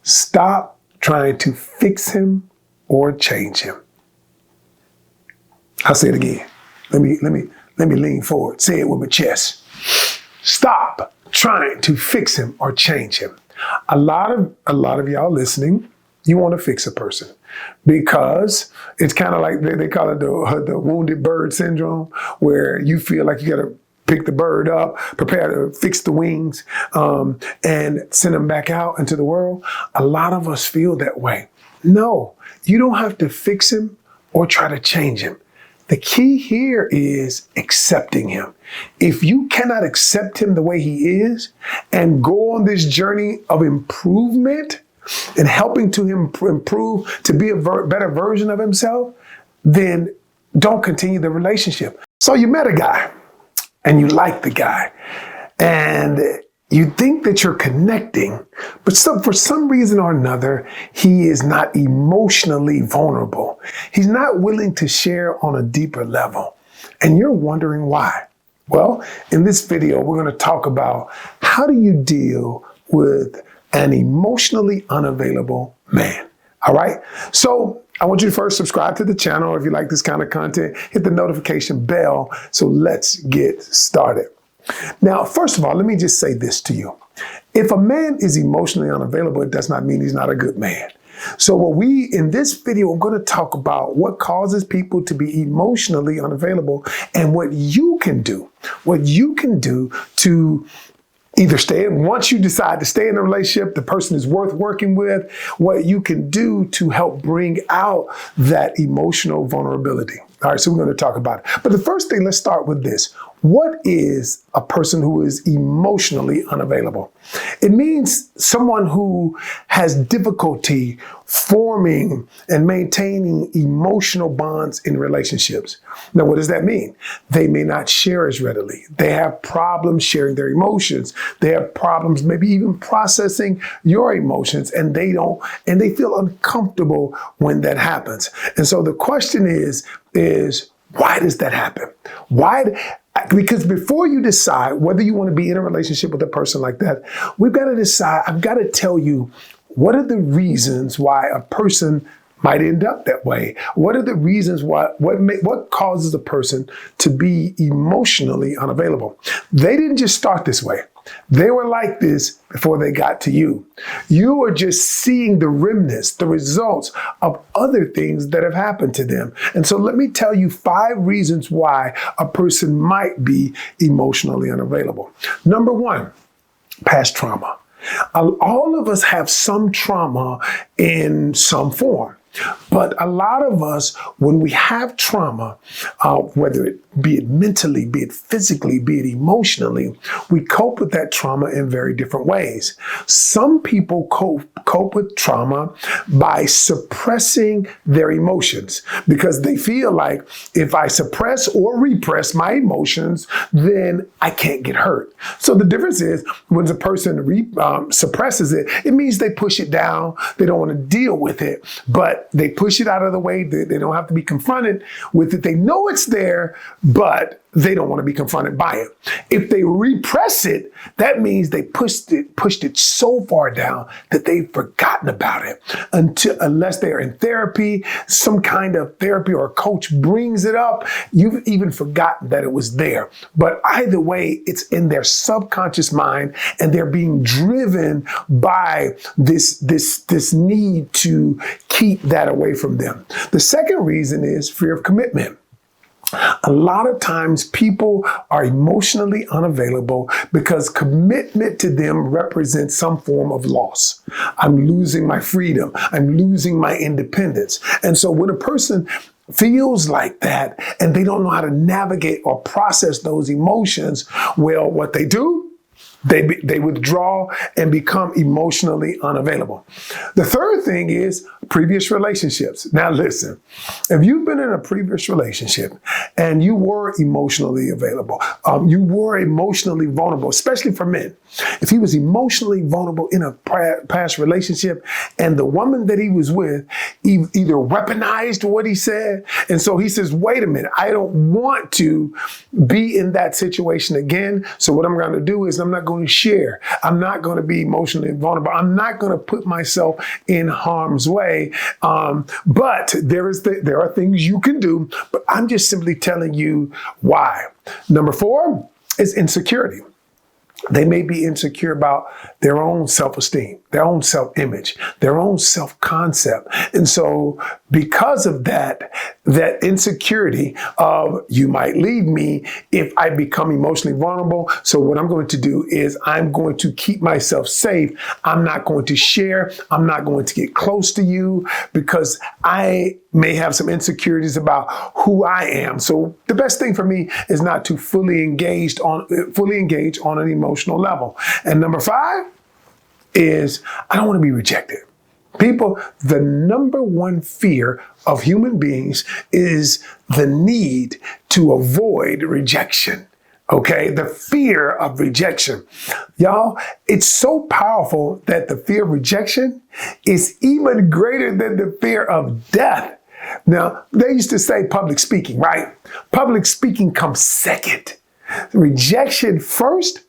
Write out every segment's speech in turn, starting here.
Stop trying to fix him or change him. I'll say it again. Let me lean forward. Say it with my chest. Stop trying to fix him or change him. A lot of y'all listening, you want to fix a person because it's kind of like they call it the wounded bird syndrome, where you feel like you got to pick the bird up, prepare to fix the wings, and send them back out into the world. A lot of us feel that way. No, you don't have to fix him or try to change him. The key here is accepting him. If you cannot accept him the way he is and go on this journey of improvement and helping to him improve to be a better version of himself, then don't continue the relationship. So you met a guy and you like the guy and you think that you're connecting, but for some reason or another, he is not emotionally vulnerable. He's not willing to share on a deeper level. And you're wondering why. Well, in this video, we're going to talk about how do you deal with an emotionally unavailable man. All right. So I want you to first subscribe to the channel. If you like this kind of content, hit the notification bell. So let's get started. Now, first of all, let me just say this to you. If a man is emotionally unavailable, it does not mean he's not a good man. So in this video, I'm going to talk about what causes people to be emotionally unavailable and what you can do to either stay in. Once you decide to stay in a relationship, the person is worth working with, what you can do to help bring out that emotional vulnerability. All right, so we're going to talk about it. But the first thing, let's start with this. What is a person who is emotionally unavailable? It means someone who has difficulty forming and maintaining emotional bonds in relationships. Now, what does that mean? They may not share as readily. They have problems sharing their emotions. They have problems maybe even processing your emotions, and they feel uncomfortable when that happens. And so the question is why does that happen? Because before you decide whether you want to be in a relationship with a person like that, we've got to decide, I've got to tell you, what are the reasons why a person might end up that way? What are the reasons what causes a person to be emotionally unavailable? They didn't just start this way. They were like this before they got to you. You are just seeing the remnants, the results of other things that have happened to them. And so let me tell you 5 reasons why a person might be emotionally unavailable. Number 1, past trauma. All of us have some trauma in some form. But a lot of us, when we have trauma, whether it be it mentally, be it physically, be it emotionally, we cope with that trauma in very different ways. Some people cope with trauma by suppressing their emotions because they feel like if I suppress or repress my emotions, then I can't get hurt. So the difference is when a person suppresses it, it means they push it down. They don't want to deal with it, but they push it out of the way. They don't have to be confronted with it. They know it's there, but they don't want to be confronted by it. If they repress it, that means they pushed it so far down that they've forgotten about it unless they're in therapy, some kind of therapy or a coach brings it up, you've even forgotten that it was there. But either way, it's in their subconscious mind and they're being driven by this need to keep that away from them. The second reason is fear of commitment. A lot of times people are emotionally unavailable because commitment to them represents some form of loss. I'm losing my freedom. I'm losing my independence. And so when a person feels like that and they don't know how to navigate or process those emotions, well, what they do, they withdraw and become emotionally unavailable. The third thing is previous relationships. Now listen, if you've been in a previous relationship and you were emotionally available, you were emotionally vulnerable, especially for men. If he was emotionally vulnerable in a past relationship and the woman that he was with either weaponized what he said, and so he says, wait a minute, I don't want to be in that situation again. So what I'm going to do is I'm not going to share. I'm not going to be emotionally vulnerable. I'm not going to put myself in harm's way. But there are things you can do, but I'm just simply telling you why. Number 4 is insecurity. They may be insecure about their own self-esteem, their own self-image, their own self-concept. And so because of that insecurity of you might leave me if I become emotionally vulnerable. So what I'm going to do is I'm going to keep myself safe. I'm not going to share. I'm not going to get close to you because I may have some insecurities about who I am. So the best thing for me is not to fully engage on an emotional level. And number 5 is I don't want to be rejected. People, the number one fear of human beings is the need to avoid rejection. Okay, the fear of rejection. Y'all, it's so powerful that the fear of rejection is even greater than the fear of death. Now, they used to say public speaking, right? Public speaking comes second. Rejection first.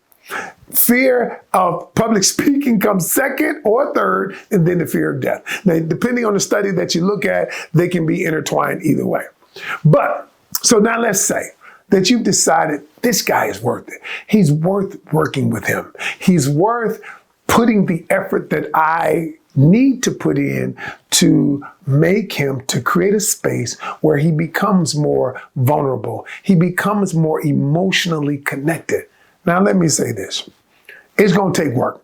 Fear of public speaking comes second or third, and then the fear of death. Now, depending on the study that you look at, they can be intertwined either way. But, so now let's say that you've decided this guy is worth it. He's worth working with him. He's worth putting the effort that I need to put in to make him, to create a space where he becomes more vulnerable. He becomes more emotionally connected. Now, let me say this. It's going to take work.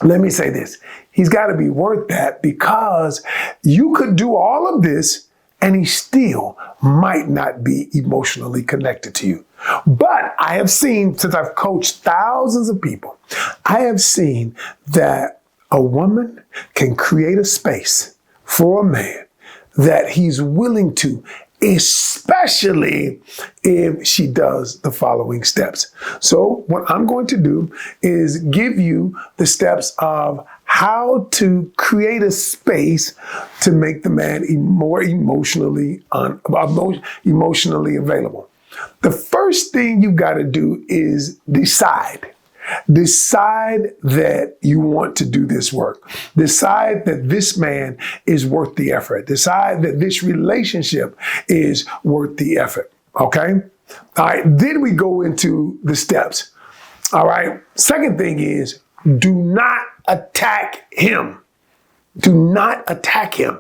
Let me say this. He's got to be worth that because you could do all of this and he still might not be emotionally connected to you. But I have seen, since I've coached thousands of people, I have seen that a woman can create a space for a man that he's willing to, especially if she does the following steps. So what I'm going to do is give you the steps of how to create a space to make the man more emotionally available. The first thing you've got to do is decide. Decide that you want to do this work. Decide that this man is worth the effort. Decide that this relationship is worth the effort. Okay? All right. Then we go into the steps. All right. Second thing is do not attack him. Do not attack him.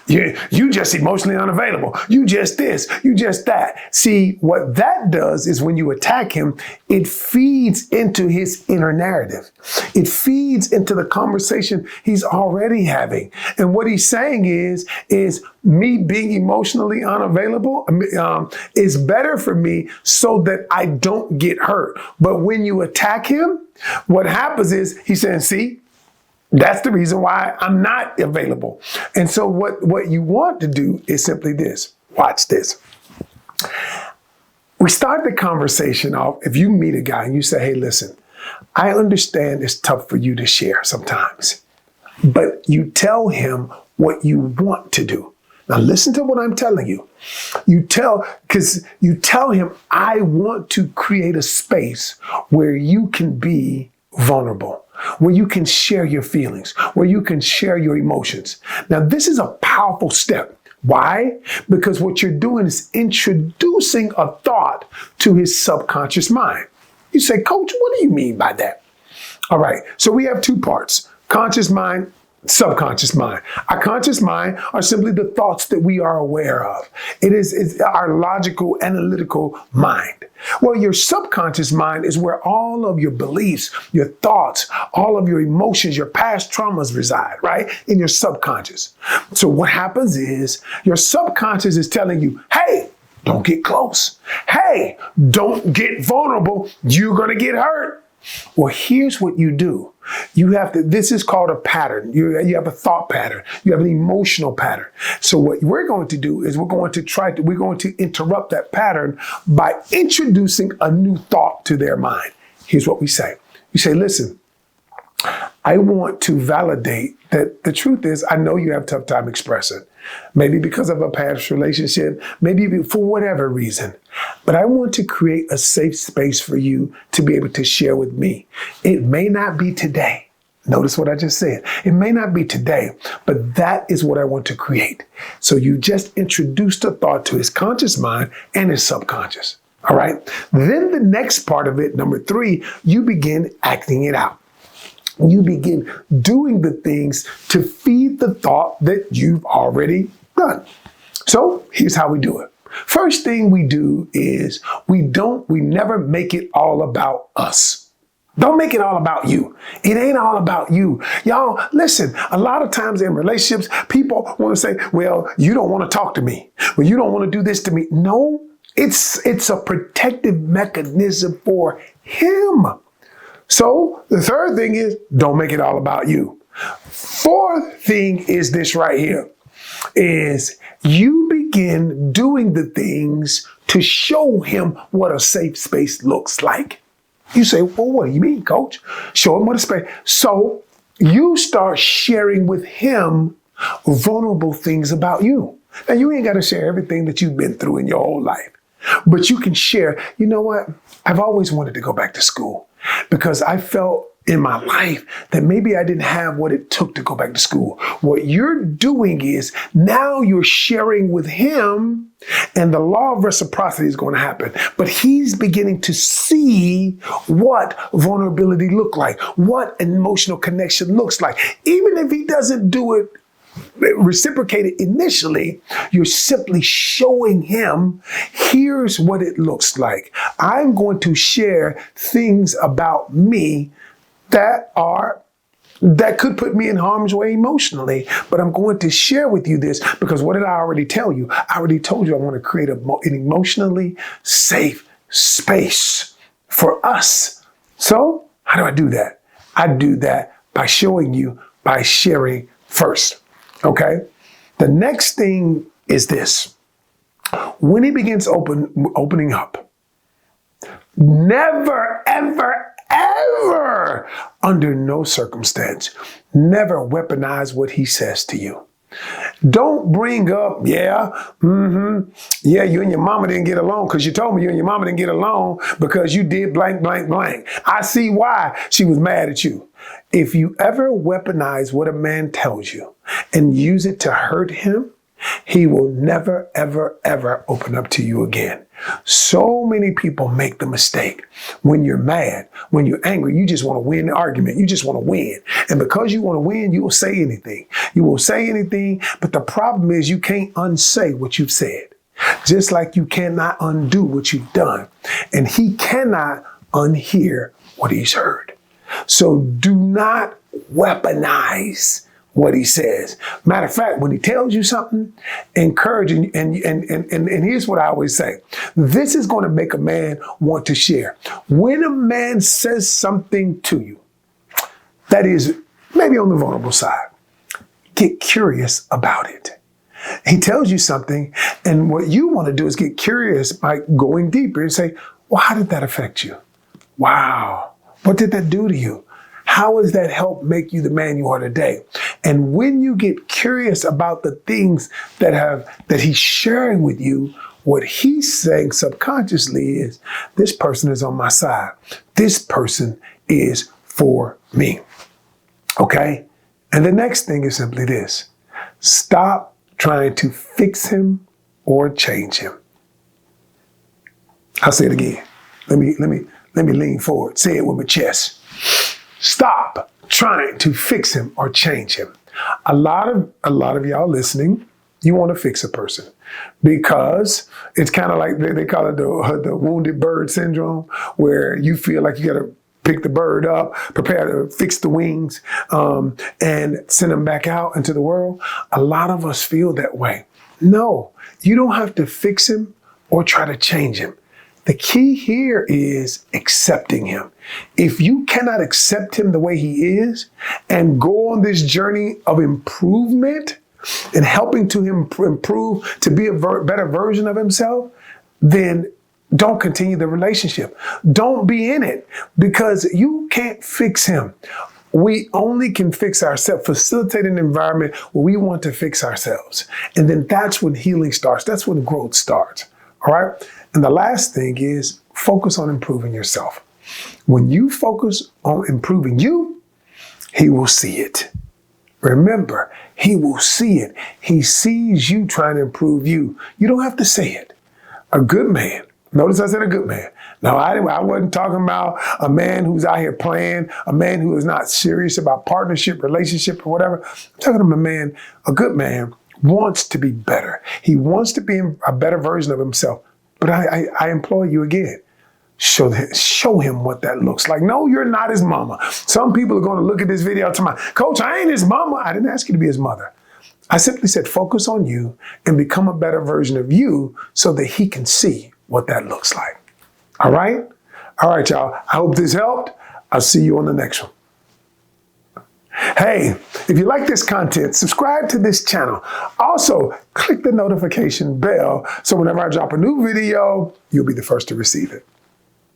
You just emotionally unavailable. You just this, you just that. See, what that does is when you attack him, it feeds into his inner narrative. It feeds into the conversation he's already having. And what he's saying is me being emotionally unavailable is better for me so that I don't get hurt. But when you attack him, what happens is he's saying, see, that's the reason why I'm not available. And so what you want to do is simply this. Watch this. We start the conversation off. If you meet a guy and you say, hey, listen, I understand it's tough for you to share sometimes, but you tell him what you want to do. Now listen to what I'm telling you. You tell him, I want to create a space where you can be vulnerable, where you can share your feelings, where you can share your emotions. Now, this is a powerful step. Why? Because what you're doing is introducing a thought to his subconscious mind. You say, Coach, what do you mean by that? All right, so we have two parts, conscious mind, subconscious mind. Our conscious mind are simply the thoughts that we are aware of. It's our logical, analytical mind. Well, your subconscious mind is where all of your beliefs, your thoughts, all of your emotions, your past traumas reside, right? In your subconscious. So what happens is your subconscious is telling you, hey, don't get close. Hey, don't get vulnerable. You're going to get hurt. Well, here's what you do. This is called a pattern. You have a thought pattern. You have an emotional pattern. So what we're going to do is we're going to interrupt that pattern by introducing a new thought to their mind. Here's what we say. We say, listen, I want to validate that the truth is, I know you have a tough time expressing. Maybe because of a past relationship, maybe for whatever reason. But I want to create a safe space for you to be able to share with me. It may not be today. Notice what I just said. It may not be today, but that is what I want to create. So you just introduced a thought to his conscious mind and his subconscious. All right. Then the next part of it, number 3, you begin acting it out. You begin doing the things to feed the thought that you've already done. So here's how we do it. First thing we do is we never make it all about us. Don't make it all about you. It ain't all about you. Y'all, listen, a lot of times in relationships, people want to say, well, you don't want to talk to me. Well, you don't want to do this to me. No, it's a protective mechanism for him. So the third thing is don't make it all about you. Fourth thing is this right here, is you begin doing the things to show him what a safe space looks like. You say, well, what do you mean, coach? Show him what a space. So you start sharing with him vulnerable things about you. Now, you ain't got to share everything that you've been through in your whole life, but you can share, you know what? I've always wanted to go back to school because I felt in my life that maybe I didn't have what it took to go back to school. What you're doing is now you're sharing with him, and the law of reciprocity is going to happen. But he's beginning to see what vulnerability look like, what an emotional connection looks like. Even if he doesn't do it reciprocated initially, you're simply showing him, here's what it looks like. I'm going to share things about me that could put me in harm's way emotionally, but I'm going to share with you this because what did I already tell you? I already told you I want to create an emotionally safe space for us. So how do I do that? I do that by showing you, by sharing first. Okay. The next thing is this. When he begins opening up, never, ever, ever, under no circumstance, never weaponize what he says to you. Don't bring up, yeah, you and your mama didn't get along because you told me you and your mama didn't get along because you did blank, blank, blank. I see why she was mad at you. If you ever weaponize what a man tells you and use it to hurt him, he will never, ever, ever open up to you again. So many people make the mistake. When you're mad, when you're angry, you just want to win the argument. You just want to win. And because you want to win, you will say anything. You will say anything, but the problem is you can't unsay what you've said. Just like you cannot undo what you've done. And he cannot unhear what he's heard. So do not weaponize what he says. Matter of fact, when he tells you something, encourage, and here's what I always say. This is going to make a man want to share. When a man says something to you that is maybe on the vulnerable side, get curious about it. He tells you something, and what you want to do is get curious by going deeper and say, well, how did that affect you? Wow. What did that do to you? How has that helped make you the man you are today? And when you get curious about the things that he's sharing with you, what he's saying subconsciously is, this person is on my side. This person is for me. Okay? And the next thing is simply this. Stop trying to fix him or change him. I'll say it again. Let me lean forward. Say it with my chest. Stop trying to fix him or change him. A lot of y'all listening, you want to fix a person because it's kind of like they call it the wounded bird syndrome, where you feel like you got to pick the bird up, prepare to fix the wings, and send them back out into the world. A lot of us feel that way. No, you don't have to fix him or try to change him. The key here is accepting him. If you cannot accept him the way he is and go on this journey of improvement and helping to him improve to be a better version of himself, then don't continue the relationship. Don't be in it because you can't fix him. We only can fix ourselves, facilitate an environment where we want to fix ourselves. And then that's when healing starts. That's when growth starts. All right. And the last thing is focus on improving yourself. When you focus on improving you, he will see it. Remember, he will see it. He sees you trying to improve you. You don't have to say it. A good man. Notice I said a good man. Now, I wasn't talking about a man who's out here playing, a man who is not serious about partnership, relationship, or whatever. I'm talking about a good man wants to be better. He wants to be a better version of himself. But I implore you again, show him what that looks like. No, you're not his mama. Some people are going to look at this video and tell me, Coach, I ain't his mama. I didn't ask you to be his mother. I simply said, focus on you and become a better version of you so that he can see what that looks like. All right? All right, y'all. I hope this helped. I'll see you on the next one. Hey, if you like this content, subscribe to this channel. Also, click the notification bell so whenever I drop a new video, you'll be the first to receive it.